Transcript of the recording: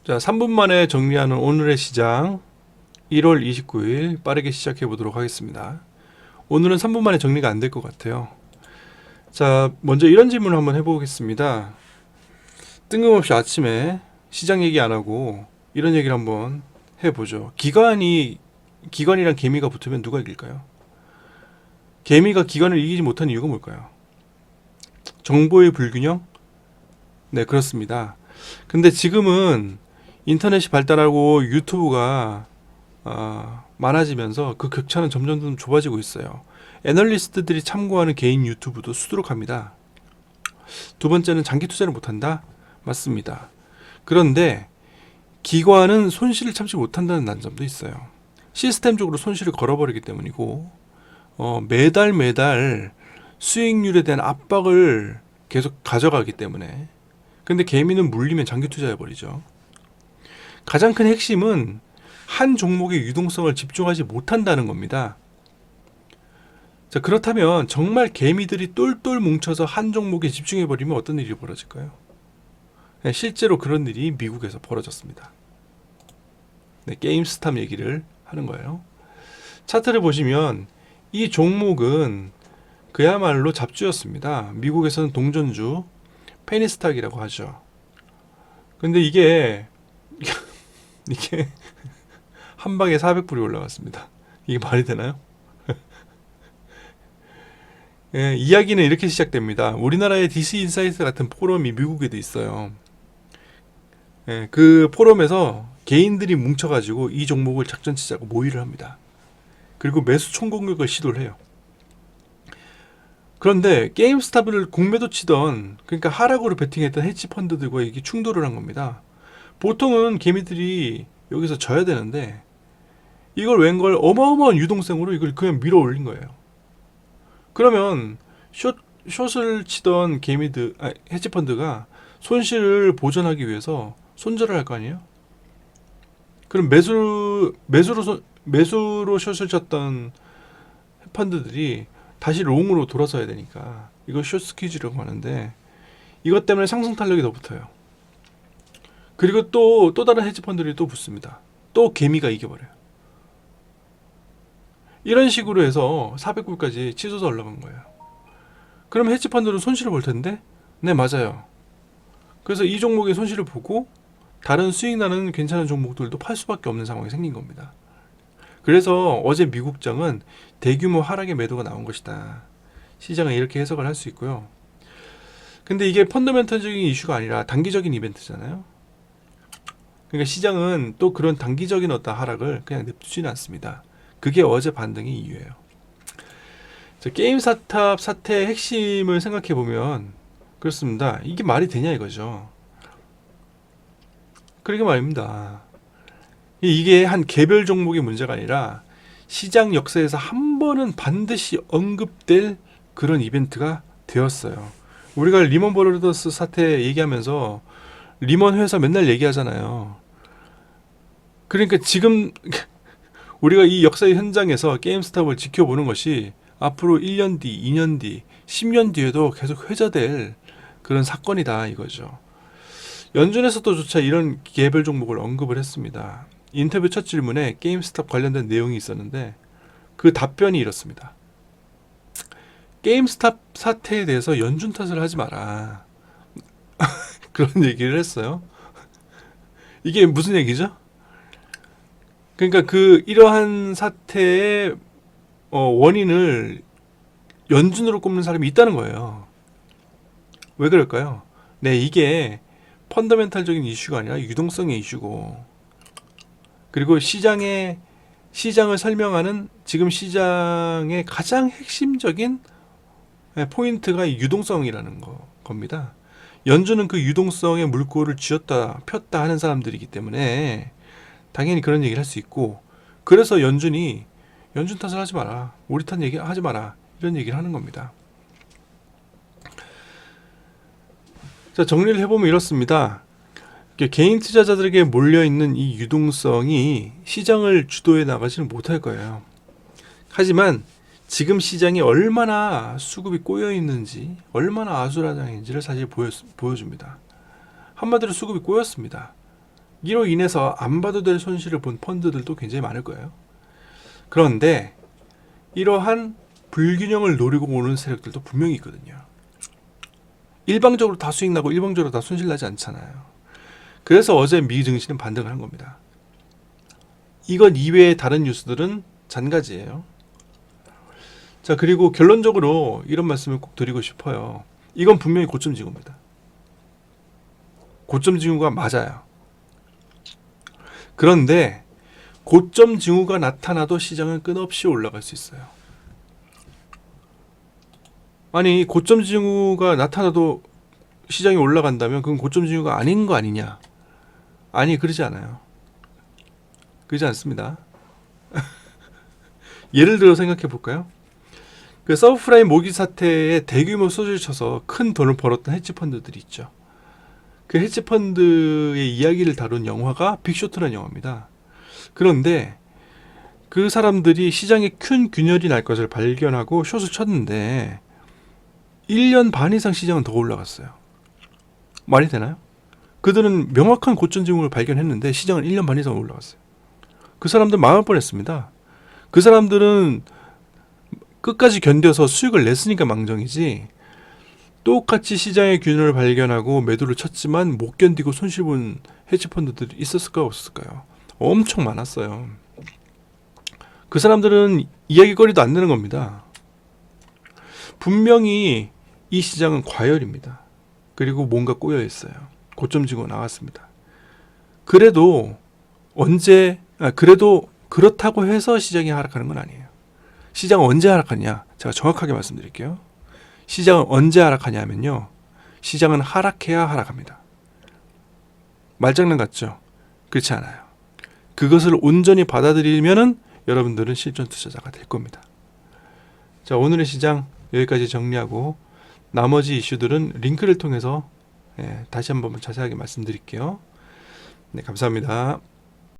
자, 3분 만에 정리하는 오늘의 시장 1월 29일 빠르게 시작해 보도록 하겠습니다. 오늘은 3분 만에 정리가 안 될 것 같아요. 자, 먼저 이런 질문을 한번 해보겠습니다. 뜬금없이 아침에 시장 얘기 안 하고 이런 얘기를 한번 해보죠. 기관이랑 개미가 붙으면 누가 이길까요? 개미가 기관을 이기지 못한 이유가 뭘까요? 정보의 불균형? 네, 그렇습니다. 근데 지금은 인터넷이 발달하고 유튜브가 많아지면서 그 격차는 점점 좁아지고 있어요. 애널리스트들이 참고하는 개인 유튜브도 수두룩합니다. 두 번째는 장기 투자를 못한다? 맞습니다. 그런데 기관은 손실을 참지 못한다는 단점도 있어요. 시스템적으로 손실을 걸어버리기 때문이고 매달 수익률에 대한 압박을 계속 가져가기 때문에. 근데 개미는 물리면 장기 투자해버리죠. 가장 큰 핵심은 한 종목의 유동성을 집중하지 못한다는 겁니다. 자, 그렇다면 정말 개미들이 똘똘 뭉쳐서 한 종목에 집중해버리면 어떤 일이 벌어질까요? 네, 실제로 그런 일이 미국에서 벌어졌습니다. 네, 게임스탑 얘기를 하는 거예요. 차트를 보시면 이 종목은 그야말로 잡주였습니다. 미국에서는 동전주, 페니스탁이라고 하죠. 근데 이게 한 방에 400불이 올라갔습니다. 이게 말이 되나요? 예, 이야기는 이렇게 시작됩니다. 우리나라의 DC 인사이트 같은 포럼이 미국에도 있어요. 예, 그 포럼에서 개인들이 뭉쳐가지고 이 종목을 작전 치자고 모의를 합니다. 그리고 매수 총공격을 시도를 해요. 그런데 게임스탑을 공매도 치던, 그러니까 하락으로 베팅했던 헤지펀드들과 이게 충돌을 한 겁니다. 보통은 개미들이 여기서 져야 되는데 이걸 웬걸 어마어마한 유동성으로 이걸 그냥 밀어 올린 거예요. 그러면 숏을 치던 헤지펀드가 손실을 보전하기 위해서 손절을 할 거 아니에요? 그럼 매수로 숏을 쳤던 펀드들이 다시 롱으로 돌아서야 되니까 이걸 숏 스퀴즈라고 하는데 이것 때문에 상승 탄력이 더 붙어요. 그리고 또 다른 헤지펀드들이 또 붙습니다. 또 개미가 이겨버려요. 이런 식으로 해서 400불까지 치솟아 올라간 거예요. 그럼 헤지펀드는 손실을 볼 텐데? 네, 맞아요. 그래서 이 종목의 손실을 보고 다른 수익 나는 괜찮은 종목들도 팔 수밖에 없는 상황이 생긴 겁니다. 그래서 어제 미국장은 대규모 하락의 매도가 나온 것이다. 시장은 이렇게 해석을 할 수 있고요. 근데 이게 펀더멘털적인 이슈가 아니라 단기적인 이벤트잖아요. 그러니까 시장은 또 그런 단기적인 어떤 하락을 그냥 냅두지는 않습니다. 그게 어제 반등의 이유예요. 게임스탑 사태의 핵심을 생각해 보면 그렇습니다. 이게 말이 되냐 이거죠. 그러게 말입니다. 이게 한 개별 종목의 문제가 아니라 시장 역사에서 한 번은 반드시 언급될 그런 이벤트가 되었어요. 우리가 리먼 브러더스 사태 얘기하면서 리먼 회사 맨날 얘기하잖아요. 그러니까 지금 우리가 이 역사의 현장에서 게임스탑을 지켜보는 것이 앞으로 1년 뒤, 2년 뒤, 10년 뒤에도 계속 회자될 그런 사건이다 이거죠. 연준에서도조차 이런 개별 종목을 언급을 했습니다. 인터뷰 첫 질문에 게임스탑 관련된 내용이 있었는데 그 답변이 이렇습니다. 게임스탑 사태에 대해서 연준 탓을 하지 마라. 그런 얘기를 했어요. 이게 무슨 얘기죠? 그러니까 이러한 사태의 원인을 연준으로 꼽는 사람이 있다는 거예요. 왜 그럴까요? 네, 이게 펀더멘탈적인 이슈가 아니라 유동성의 이슈고, 그리고 시장을 설명하는 지금 시장의 가장 핵심적인 포인트가 이 유동성이라는 겁니다. 연준은 그 유동성의 물꼬를 쥐었다 폈다 하는 사람들이기 때문에 당연히 그런 얘기를 할 수 있고, 그래서 연준 탓을 하지 마라, 우리 탓 얘기 하지 마라, 이런 얘기를 하는 겁니다. 자, 정리를 해보면 이렇습니다. 개인 투자자들에게 몰려있는 이 유동성이 시장을 주도해 나가지는 못할 거예요. 하지만 지금 시장이 얼마나 수급이 꼬여있는지, 얼마나 아수라장인지를 사실 보여줍니다. 한마디로 수급이 꼬였습니다. 이로 인해서 안 봐도 될 손실을 본 펀드들도 굉장히 많을 거예요. 그런데 이러한 불균형을 노리고 오는 세력들도 분명히 있거든요. 일방적으로 다 수익 나고 일방적으로 다 손실 나지 않잖아요. 그래서 어제 미 증시는 반등을 한 겁니다. 이것 이외의 다른 뉴스들은 잔가지예요. 자, 그리고 결론적으로 이런 말씀을 꼭 드리고 싶어요. 이건 분명히 고점 징후입니다. 고점 징후가 맞아요. 그런데 고점 징후가 나타나도 시장은 끝없이 올라갈 수 있어요. 아니, 고점 징후가 나타나도 시장이 올라간다면 그건 고점 징후가 아닌 거 아니냐? 아니, 그러지 않아요. 그러지 않습니다. 예를 들어 생각해 볼까요? 그 서브프라임 모기 사태에 대규모 수주를 쳐서 큰 돈을 벌었던 헤지펀드들이 있죠. 그 헤지펀드의 이야기를 다룬 영화가 빅쇼트라는 영화입니다. 그런데 그 사람들이 시장에 큰 균열이 날 것을 발견하고 숏을 쳤는데 1년 반 이상 시장은 더 올라갔어요. 말이 되나요? 그들은 명확한 고점 징후를 발견했는데 시장은 1년 반 이상 올라갔어요. 그 사람들 망할 뻔했습니다. 그 사람들은 끝까지 견뎌서 수익을 냈으니까 망정이지, 똑같이 시장의 균열을 발견하고 매도를 쳤지만 못 견디고 손실 본 헤지펀드들이 있었을까요? 없었을까요? 엄청 많았어요. 그 사람들은 이야기거리도 안 되는 겁니다. 분명히 이 시장은 과열입니다. 그리고 뭔가 꼬여 있어요. 고점 징후가 나왔습니다. 그래도 그래도 그렇다고 해서 시장이 하락하는 건 아니에요. 시장은 언제 하락하냐? 제가 정확하게 말씀드릴게요. 시장은 언제 하락하냐 하면요, 시장은 하락해야 하락합니다. 말장난 같죠? 그렇지 않아요. 그것을 온전히 받아들이면은 여러분들은 실전 투자자가 될 겁니다. 자, 오늘의 시장 여기까지 정리하고 나머지 이슈들은 링크를 통해서 다시 한번 자세하게 말씀드릴게요. 네, 감사합니다.